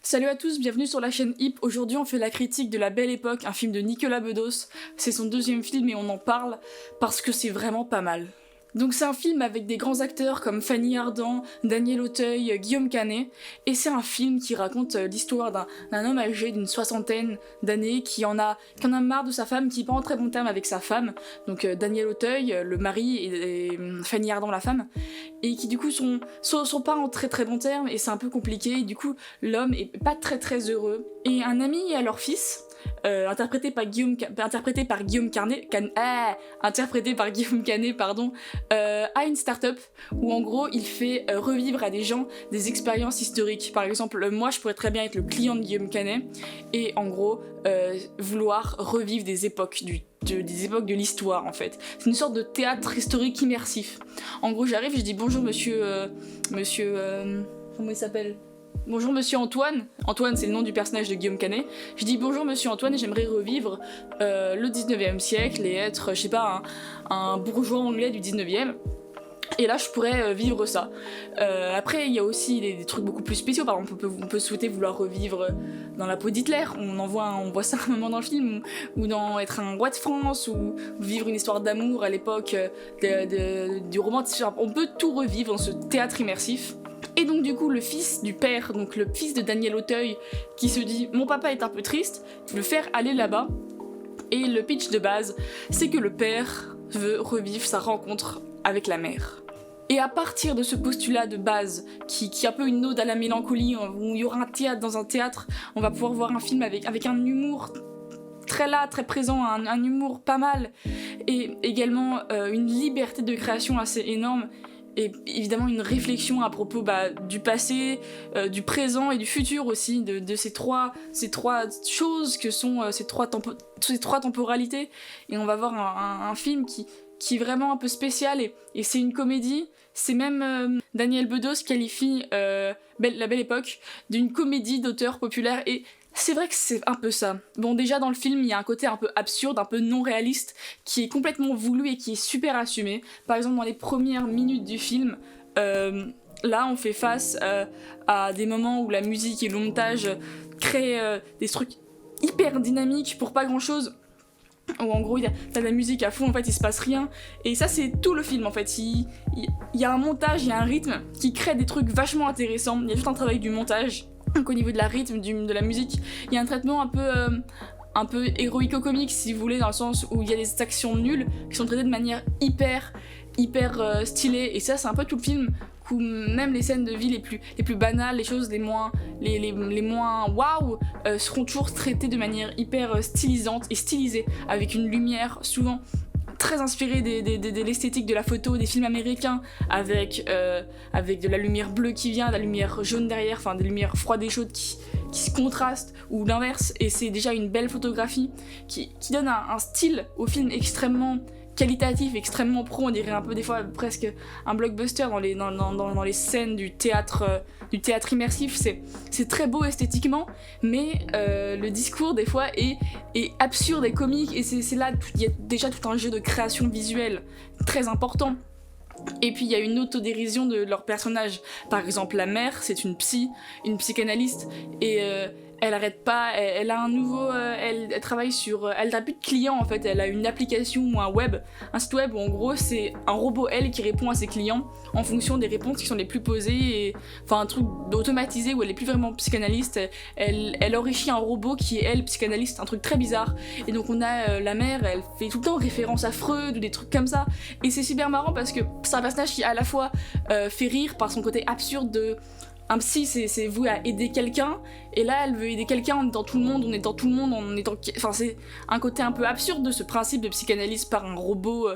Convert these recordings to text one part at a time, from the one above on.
Salut à tous, bienvenue sur la chaîne HIP. Aujourd'hui on fait la critique de La Belle Époque, un film de Nicolas Bedos. C'est son deuxième film et on en parle parce que c'est vraiment pas mal. Donc c'est un film avec des grands acteurs comme Fanny Ardant, Daniel Auteuil, Guillaume Canet, et c'est un film qui raconte l'histoire d'un homme âgé d'une soixantaine d'années qui en a marre de sa femme, qui n'est pas en très bon terme avec sa femme, donc Daniel Auteuil, le mari, et Fanny Ardant, la femme, et qui du coup sont pas en très très bon terme, et c'est un peu compliqué, et du coup l'homme est pas très très heureux. Et un ami à leur fils, interprété par Guillaume Canet, a une start-up où en gros il fait revivre à des gens des expériences historiques. Par exemple, moi je pourrais très bien être le client de Guillaume Canet et en gros vouloir revivre des époques des époques de l'histoire en fait. C'est une sorte de théâtre historique immersif. En gros j'arrive, je dis bonjour monsieur comment il s'appelle ? Bonjour monsieur Antoine. Antoine c'est le nom du personnage de Guillaume Canet. Je dis bonjour monsieur Antoine et j'aimerais revivre le 19e siècle et être, je sais pas, un bourgeois anglais du 19e. Et là je pourrais vivre ça. Après il y a aussi des trucs beaucoup plus spéciaux. Par exemple on peut souhaiter vouloir revivre dans la peau d'Hitler. On voit ça un moment dans le film. Ou dans être un roi de France. Ou vivre une histoire d'amour à l'époque du roman. On peut tout revivre dans ce théâtre immersif. Et donc du coup le fils du père, donc le fils de Daniel Auteuil, qui se dit mon papa est un peu triste, veut le faire aller là-bas. Et le pitch de base, c'est que le père veut revivre sa rencontre avec la mère. Et à partir de ce postulat de base, qui est un peu une ode à la mélancolie, où il y aura un théâtre dans un théâtre, on va pouvoir voir un film avec un humour très là, très présent, un humour pas mal, et également une liberté de création assez énorme. Et évidemment une réflexion à propos du passé, du présent et du futur aussi, de ces trois choses que sont ces trois temporalités. Et on va voir un film qui est vraiment un peu spécial et c'est une comédie. C'est même Daniel Bedos qualifie La Belle Époque d'une comédie d'auteur populaire et c'est vrai que c'est un peu ça. Bon, déjà dans le film, il y a un côté un peu absurde, un peu non réaliste, qui est complètement voulu et qui est super assumé. Par exemple, dans les premières minutes du film, là, on fait face à des moments où la musique et le montage créent des trucs hyper dynamiques pour pas grand-chose. Où en gros, t'as de la musique à fond, en fait, il se passe rien. Et ça, c'est tout le film, en fait. Il y a un montage, il y a un rythme qui crée des trucs vachement intéressants. Il y a tout un travail du montage. Donc au niveau de la rythme, de la musique, il y a un traitement un peu héroïco-comique si vous voulez, dans le sens où il y a des actions nulles qui sont traitées de manière hyper stylée, et ça c'est un peu tout le film, où même les scènes de vie les plus banales, les choses les moins waouh seront toujours traitées de manière hyper stylisante et stylisée, avec une lumière souvent très inspiré de l'esthétique de la photo des films américains, avec de la lumière bleue qui vient, de la lumière jaune derrière, enfin des lumières froides et chaudes qui se contrastent, ou l'inverse, et c'est déjà une belle photographie qui donne un style au film extrêmement qualitatif, extrêmement pro, on dirait un peu des fois presque un blockbuster dans les scènes du théâtre immersif. C'est très beau esthétiquement, mais le discours des fois est absurde et comique, et c'est là il y a déjà tout un jeu de création visuelle très important. Et puis il y a une autodérision de leurs personnages. Par exemple, la mère, c'est une psychanalyste, et elle arrête pas, elle a un nouveau, elle travaille sur, elle n'a plus de clients en fait, elle a une application ou un site web où en gros c'est un robot qui répond à ses clients en fonction des réponses qui sont les plus posées, enfin un truc automatisé où elle est plus vraiment psychanalyste, elle enrichit un robot qui est elle psychanalyste, un truc très bizarre. Et donc on a la mère, elle fait tout le temps référence à Freud ou des trucs comme ça, et c'est super marrant parce que c'est un personnage qui à la fois fait rire par son côté absurde de un psy, c'est voué à aider quelqu'un, et là elle veut aider quelqu'un en étant tout le monde, enfin c'est un côté un peu absurde de ce principe de psychanalyse par un robot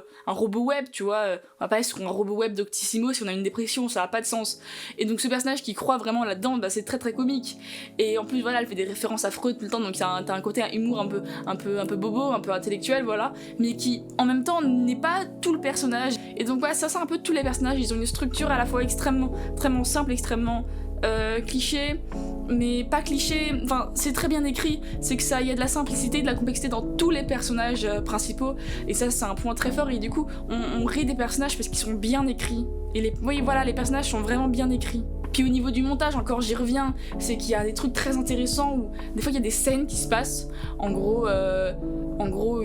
web, tu vois. On va pas être sur un robot web Doctissimo si on a une dépression, ça a pas de sens. Et donc ce personnage qui croit vraiment là-dedans, c'est très très comique. Et en plus voilà, elle fait des références à Freud tout le temps, donc t'as un côté humour un peu bobo, un peu intellectuel, voilà, mais qui en même temps n'est pas tout le personnage. Et donc voilà, ça c'est un peu tous les personnages, ils ont une structure à la fois extrêmement simple, extrêmement cliché, mais pas cliché, enfin c'est très bien écrit, c'est que il y a de la simplicité, de la complexité dans tous les personnages principaux, et ça c'est un point très fort, et du coup on rit des personnages parce qu'ils sont bien écrits, et les personnages sont vraiment bien écrits. Puis au niveau du montage, encore j'y reviens, c'est qu'il y a des trucs très intéressants où des fois il y a des scènes qui se passent. En gros,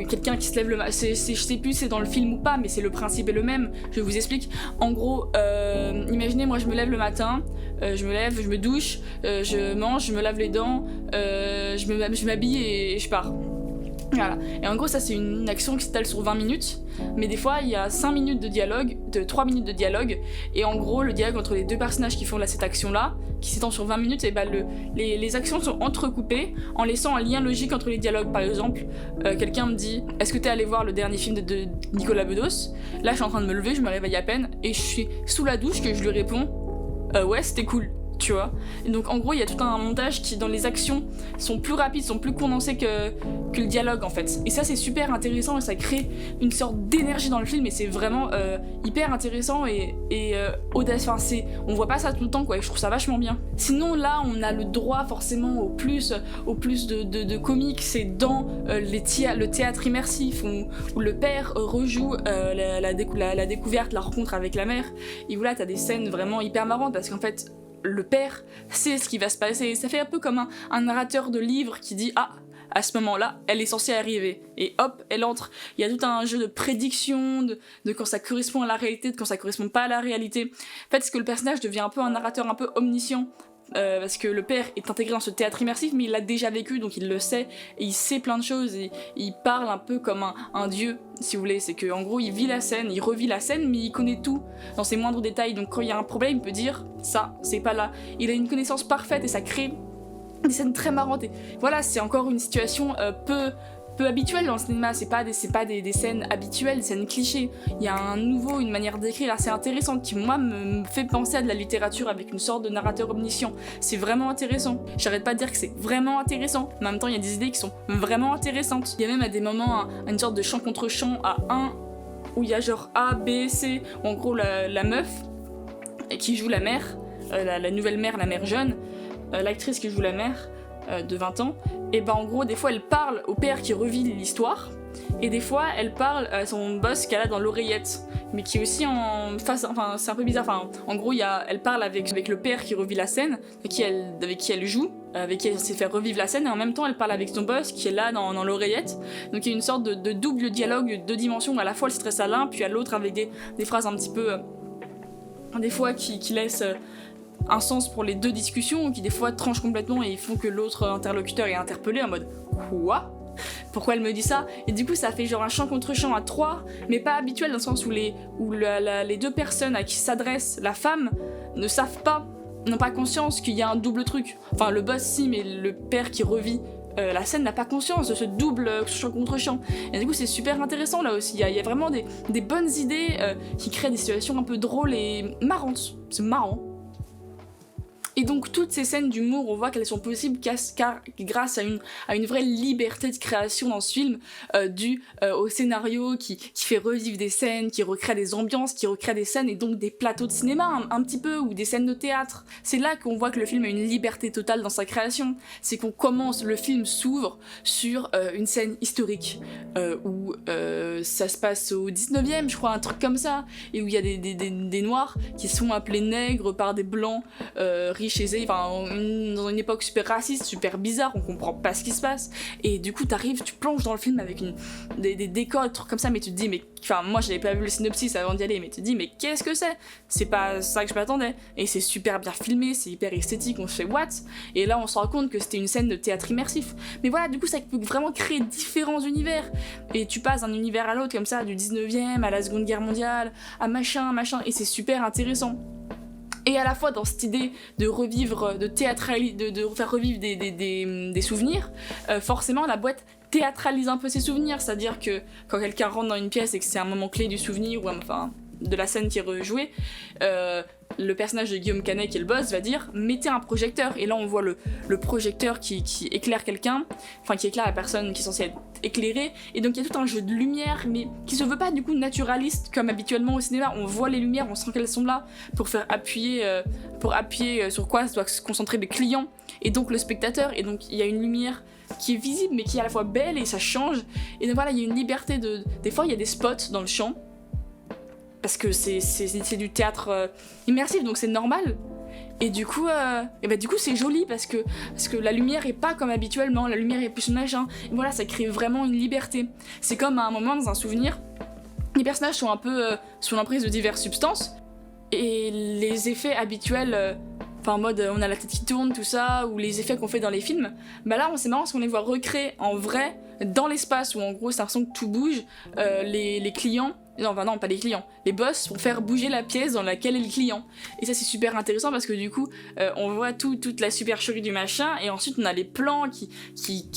quelqu'un qui se lève le matin, je sais plus c'est dans le film ou pas, mais c'est le principe est le même. Je vous explique. En gros, imaginez moi je me lève le matin, je me douche, je mange, je me lave les dents, je m'habille et je pars. Voilà. Et en gros, ça c'est une action qui s'étale sur 20 minutes, mais des fois il y a 5 minutes de dialogue, 3 minutes de dialogue, et en gros, le dialogue entre les deux personnages qui font cette action-là, qui s'étend sur 20 minutes, et bah les actions sont entrecoupées en laissant un lien logique entre les dialogues. Par exemple, quelqu'un me dit « Est-ce que t'es allé voir le dernier film de Nicolas Bedos ?» Là, je suis en train de me lever, je me réveille à peine, et je suis sous la douche que je lui réponds « Ouais, c'était cool. » Tu vois. Et donc en gros il y a tout un montage qui dans les actions sont plus rapides, sont plus condensés que le dialogue en fait. Et ça c'est super intéressant et ça crée une sorte d'énergie dans le film et c'est vraiment hyper intéressant et audacieux. Enfin on voit pas ça tout le temps quoi et je trouve ça vachement bien. Sinon là on a le droit forcément au plus de comiques, c'est dans le théâtre immersif où le père rejoue la découverte, la rencontre avec la mère. Et où là t'as des scènes vraiment hyper marrantes parce qu'en fait le père sait ce qui va se passer. Ça fait un peu comme un narrateur de livre qui dit « Ah, à ce moment-là, elle est censée arriver. » Et hop, elle entre. Il y a tout un jeu de prédiction, de quand ça correspond à la réalité, de quand ça correspond pas à la réalité. En fait, c'est que le personnage devient un peu un narrateur un peu omniscient. Parce que le père est intégré dans ce théâtre immersif, mais il l'a déjà vécu, donc il le sait, et il sait plein de choses, et il parle un peu comme un dieu, si vous voulez. C'est qu'en gros, il vit la scène, il revit la scène, mais il connaît tout, dans ses moindres détails, donc quand il y a un problème, il peut dire « ça, c'est pas là ». Il a une connaissance parfaite, et ça crée des scènes très marrantes, et voilà, c'est encore une situation peu habituelle dans le cinéma, c'est pas des scènes habituelles, des scènes clichés. Il y a une manière d'écrire assez intéressante qui moi me fait penser à de la littérature avec une sorte de narrateur omniscient. C'est vraiment intéressant. J'arrête pas de dire que c'est vraiment intéressant, mais en même temps il y a des idées qui sont vraiment intéressantes. Il y a même à des moments une sorte de chant contre chant à 1 où il y a genre A, B, C, où en gros la meuf qui joue la mère, la nouvelle mère, la mère jeune, l'actrice qui joue la mère de 20 ans, et ben en gros des fois elle parle au père qui revit l'histoire et des fois elle parle à son boss qu'elle a dans l'oreillette mais qui est aussi en face, enfin c'est un peu bizarre, enfin en gros elle parle avec le père qui revit la scène, avec qui elle joue, avec qui elle s'est fait revivre la scène et en même temps elle parle avec son boss qui est là dans l'oreillette, donc il y a une sorte de double dialogue, de dimensions, à la fois elle stresse à l'un puis à l'autre avec des phrases un petit peu des fois qui laissent un sens pour les deux discussions, qui des fois tranchent complètement et font que l'autre interlocuteur est interpellé en mode « Quoi ? Pourquoi elle me dit ça ?» Et du coup ça fait genre un chant contre chant à 3, mais pas habituel dans le sens où les deux personnes à qui s'adresse la femme n'ont pas conscience qu'il y a un double truc. Enfin le boss si, mais le père qui revit la scène n'a pas conscience de ce double chant contre chant. Et du coup c'est super intéressant là aussi, il y a vraiment des bonnes idées qui créent des situations un peu drôles et marrantes. C'est marrant. Et donc toutes ces scènes d'humour, on voit qu'elles sont possibles grâce à une vraie liberté de création dans ce film, due au scénario qui fait revivre des scènes, qui recrée des ambiances, qui recrée des scènes et donc des plateaux de cinéma un petit peu, ou des scènes de théâtre. C'est là qu'on voit que le film a une liberté totale dans sa création. C'est qu'on commence, le film s'ouvre sur une scène historique, où ça se passe au 19e, je crois, un truc comme ça, et où il y a des noirs qui sont appelés nègres par des blancs riches aisés, enfin dans une époque super raciste, super bizarre, on comprend pas ce qui se passe, et du coup tu plonges dans le film avec des décors, des trucs comme ça, mais tu te dis, mais enfin moi j'avais pas vu le synopsis avant d'y aller, mais tu te dis mais qu'est-ce que c'est pas ça que je m'attendais, et c'est super bien filmé, c'est hyper esthétique, on se fait what, et là on se rend compte que c'était une scène de théâtre immersif, mais voilà, du coup ça peut vraiment créer différents univers, et tu passes d'un univers à l'autre comme ça, du 19e à la Seconde Guerre mondiale, à machin, et c'est super intéressant. Et à la fois dans cette idée de revivre, de faire revivre des souvenirs, forcément la boîte théâtralise un peu ses souvenirs, c'est-à-dire que quand quelqu'un rentre dans une pièce et que c'est un moment clé du souvenir, ou enfin de la scène qui est rejouée, le personnage de Guillaume Canet qui est le boss va dire mettez un projecteur, et là on voit le projecteur qui éclaire quelqu'un, enfin qui éclaire la personne qui est censée être éclairée, et donc il y a tout un jeu de lumière mais qui se veut pas du coup naturaliste comme habituellement au cinéma. On voit les lumières, on sent qu'elles sont là pour appuyer sur quoi doit se concentrer le client et donc le spectateur, et donc il y a une lumière qui est visible mais qui est à la fois belle et ça change, et donc voilà, il y a une liberté des fois il y a des spots dans le champ parce que c'est du théâtre immersif, donc c'est normal. Et du coup, c'est joli parce que la lumière est pas comme habituellement, la lumière est plus machin. Et voilà, ça crée vraiment une liberté. C'est comme à un moment dans un souvenir, les personnages sont un peu sous l'emprise de diverses substances et les effets habituels, en mode on a la tête qui tourne, tout ça, ou les effets qu'on fait dans les films, bah là c'est marrant parce qu'on les voit recréer en vrai dans l'espace où en gros c'est l'impression que tout bouge, les clients. Non, pas les clients. Les boss vont faire bouger la pièce dans laquelle est le client. Et ça, c'est super intéressant parce que du coup, on voit toute la supercherie du machin, et ensuite on a les plans qui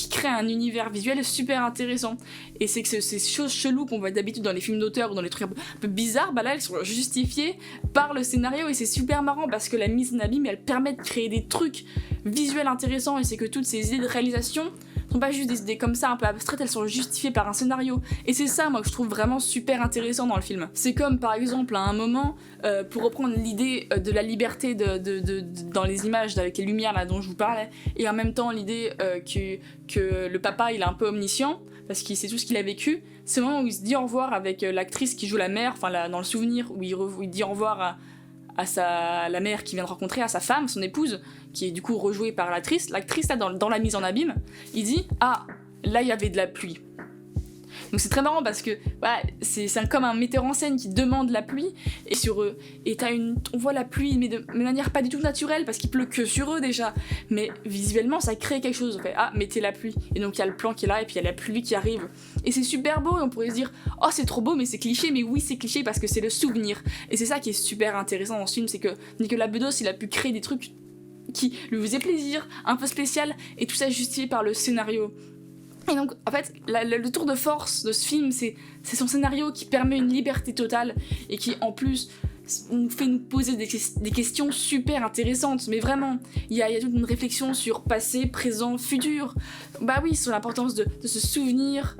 créent un univers visuel super intéressant. Et c'est que ces choses cheloues qu'on voit d'habitude dans les films d'auteur ou dans les trucs un peu bizarres, bah là, elles sont justifiées par le scénario, et c'est super marrant parce que la mise en abîme, elle permet de créer des trucs visuels intéressants, et c'est que toutes ces idées de réalisation sont pas juste des idées comme ça un peu abstraites, elles sont justifiées par un scénario. Et c'est ça, moi, que je trouve vraiment super intéressant dans le film. C'est comme, par exemple, à un moment, pour reprendre l'idée de la liberté dans les images avec les lumières là dont je vous parlais, et en même temps l'idée que le papa, il est un peu omniscient, parce qu'il sait tout ce qu'il a vécu, c'est le moment où il se dit au revoir avec l'actrice qui joue la mère, dans le souvenir, où il dit au revoir à la mère qu'il vient de rencontrer, à sa femme, son épouse, qui est du coup rejouée par l'actrice. L'actrice, là, dans la mise en abîme, il dit « Ah, là, il y avait de la pluie ». Donc c'est très marrant parce que c'est comme un metteur en scène qui demande la pluie, et sur eux, et on voit la pluie, mais de manière pas du tout naturelle, parce qu'il pleut que sur eux déjà, mais visuellement ça crée quelque chose. On fait « Ah, mettez la pluie », et donc il y a le plan qui est là, et puis il y a la pluie qui arrive, et c'est super beau, et on pourrait se dire « Oh, c'est trop beau, mais c'est cliché », mais oui, c'est cliché parce que c'est le souvenir, et c'est ça qui est super intéressant dans ce film, c'est que Nicolas Bedos, il a pu créer des trucs qui lui faisaient plaisir, un peu spécial, et tout ça justifié par le scénario. Et donc, en fait, le tour de force de ce film, c'est son scénario qui permet une liberté totale et qui, en plus, nous fait nous poser des questions super intéressantes. Mais vraiment, il y a toute une réflexion sur passé, présent, futur. Bah oui, sur l'importance de se souvenir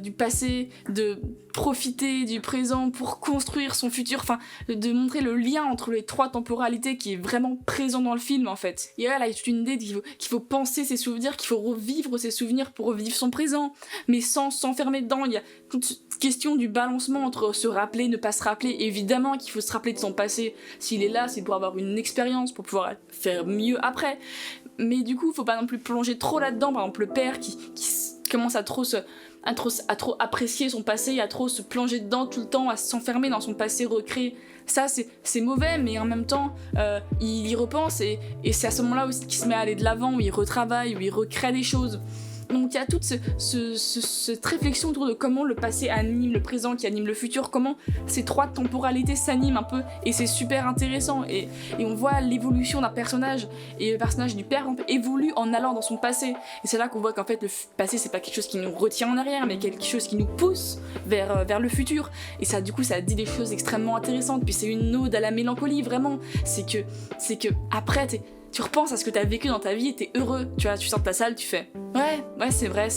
du passé, de profiter du présent pour construire son futur, de montrer le lien entre les trois temporalités qui est vraiment présent dans le film en fait. Et là, il y a toute une idée qu'il faut penser ses souvenirs, qu'il faut revivre ses souvenirs pour revivre son présent, mais sans s'enfermer dedans. Il y a toute cette question du balancement entre se rappeler, ne pas se rappeler. Évidemment qu'il faut se rappeler de son passé. S'il est là, c'est pour avoir une expérience, pour pouvoir faire mieux après. Mais du coup, il faut pas non plus plonger trop là-dedans. Par exemple, le père qui commence à trop apprécier son passé, à trop se plonger dedans tout le temps, à s'enfermer dans son passé recréé. Ça, c'est mauvais, mais en même temps, il y repense, et c'est à ce moment-là aussi qu'il se met à aller de l'avant, où il retravaille, où il recrée des choses. Donc il y a toute cette réflexion autour de comment le passé anime le présent, qui anime le futur, comment ces trois temporalités s'animent un peu, et c'est super intéressant, et on voit l'évolution d'un personnage, et le personnage du père évolue en allant dans son passé, et c'est là qu'on voit qu'en fait le passé c'est pas quelque chose qui nous retient en arrière, mais quelque chose qui nous pousse vers le futur, et ça du coup ça dit des choses extrêmement intéressantes, puis c'est une ode à la mélancolie vraiment, c'est que après tu repenses à ce que t'as vécu dans ta vie et t'es heureux, tu vois, tu sors de ta salle, tu fais ouais c'est vrai,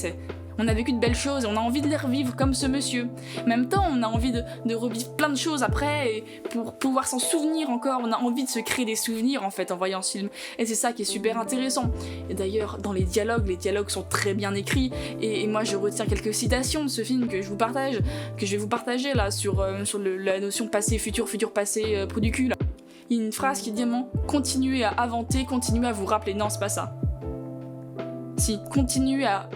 on a vécu de belles choses et on a envie de les revivre comme ce monsieur. En même temps, on a envie de revivre plein de choses après, et pour pouvoir s'en souvenir encore, on a envie de se créer des souvenirs en fait en voyant ce film. Et c'est ça qui est super intéressant. Et d'ailleurs, dans les dialogues sont très bien écrits, et moi je retiens quelques citations de ce film que je vais vous partager là sur la notion passé, futur passé, trou du cul là. Il y a une phrase qui dit « Continuez à inventer, continuez à vous rappeler ». Non, c'est pas ça. Si, continuez à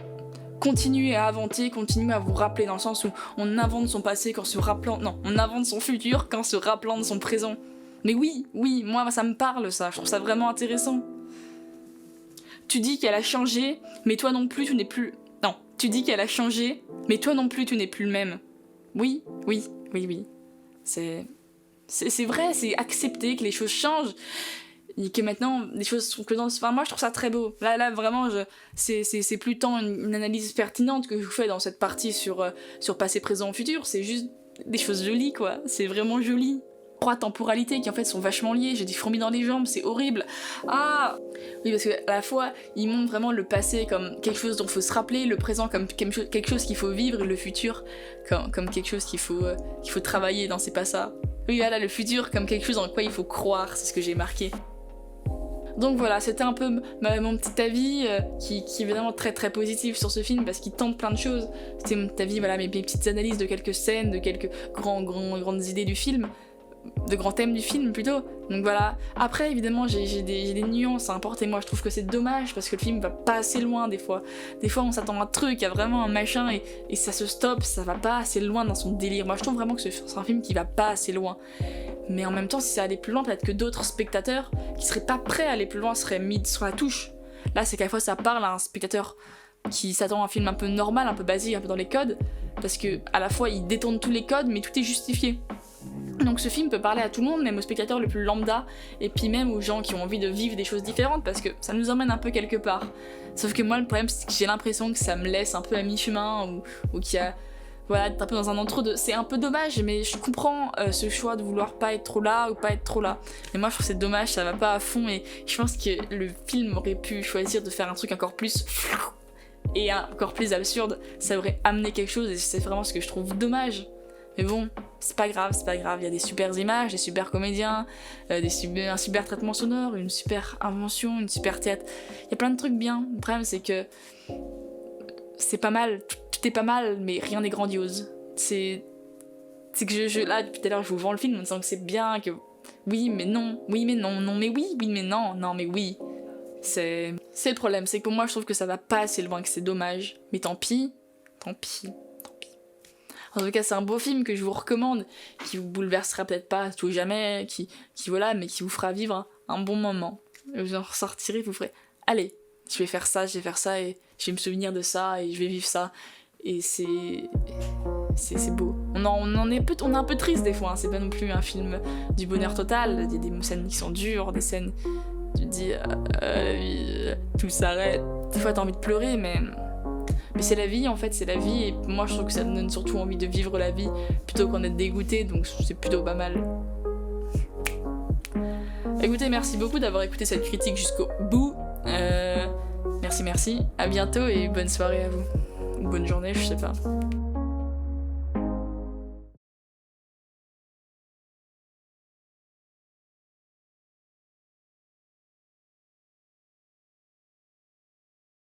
inventer, continuez à vous rappeler, dans le sens où on invente son passé qu'en se rappelant... Non, on invente son futur qu'en se rappelant de son présent. Mais oui, moi ça me parle ça, je trouve ça vraiment intéressant. Tu dis qu'elle a changé, mais toi non plus tu n'es plus... Non, tu dis qu'elle a changé, mais toi non plus tu n'es plus le même. Oui. C'est vrai, c'est accepter que les choses changent, et que maintenant les choses sont que dans... moi je trouve ça très beau. Là vraiment, c'est plus tant une analyse pertinente que je vous fais dans cette partie sur passé, présent, futur, c'est juste des choses jolies quoi, c'est vraiment joli. Trois temporalités qui en fait sont vachement liées, j'ai des fourmis dans les jambes, c'est horrible. Ah oui, parce qu'à la fois il montre vraiment le passé comme quelque chose dont il faut se rappeler, le présent comme quelque chose qu'il faut vivre, et le futur comme quelque chose qu'il faut travailler. Non, c'est pas ça. Oui, voilà, le futur comme quelque chose en quoi il faut croire, c'est ce que j'ai marqué. Donc voilà, c'était un peu mon petit avis qui est évidemment très très positif sur ce film parce qu'il tente plein de choses. C'était mon petit avis, voilà, mes petites analyses de quelques scènes, de quelques grandes idées du film, de grands thèmes du film plutôt. Donc voilà. Après, évidemment, j'ai des nuances à apporter. Moi, je trouve que c'est dommage parce que le film va pas assez loin des fois. Des fois, on s'attend à un truc, à vraiment un machin et ça se stoppe, ça va pas assez loin dans son délire. Moi, je trouve vraiment que c'est un film qui va pas assez loin. Mais en même temps, si ça allait plus loin, peut-être que d'autres spectateurs qui seraient pas prêts à aller plus loin seraient mis sur la touche. Là, c'est qu'à la fois, ça parle à un spectateur qui s'attend à un film un peu normal, un peu basique, un peu dans les codes, parce que à la fois, il détourne tous les codes, mais tout est justifié. Donc ce film peut parler à tout le monde, même aux spectateurs le plus lambda, et puis même aux gens qui ont envie de vivre des choses différentes, parce que ça nous emmène un peu quelque part. Sauf que moi, le problème, c'est que j'ai l'impression que ça me laisse un peu à mi-chemin, ou qu'il y a... Voilà, d'être un peu dans un entre-deux. C'est un peu dommage, mais je comprends ce choix de vouloir pas être trop là, ou pas être trop là. Mais moi, je trouve que c'est dommage, ça va pas à fond, et je pense que le film aurait pu choisir de faire un truc encore plus... et encore plus absurde. Ça aurait amené quelque chose, et c'est vraiment ce que je trouve dommage. Mais bon, c'est pas grave, il y a des super images, des super comédiens, un super traitement sonore, une super invention, une super théâtre. Il y a plein de trucs bien. Le problème, c'est que c'est pas mal, tout est pas mal, mais rien n'est grandiose. C'est que là, depuis tout à l'heure, je vous vends le film en disant que c'est bien, que oui, mais non, non, mais oui, mais non, non, mais oui. C'est le problème, c'est que pour moi, je trouve que ça va pas assez loin, que c'est dommage. Mais tant pis. En tout cas, c'est un beau film que je vous recommande, qui vous bouleversera peut-être pas tout jamais, qui voilà, mais qui vous fera vivre un bon moment. Vous en ressortirez, vous ferez « Allez, je vais faire ça, et je vais me souvenir de ça, et je vais vivre ça. » Et c'est beau. On est un peu triste des fois, hein. C'est pas non plus un film du bonheur total. Il y a des scènes qui sont dures, des scènes... Tu te dis tout s'arrête. Des fois, t'as envie de pleurer, mais c'est la vie, en fait, c'est la vie, et moi je trouve que ça donne surtout envie de vivre la vie plutôt qu'en être dégoûté, donc c'est plutôt pas mal. Écoutez, merci beaucoup d'avoir écouté cette critique jusqu'au bout. Merci, à bientôt et bonne soirée à vous. Ou bonne journée, je sais pas.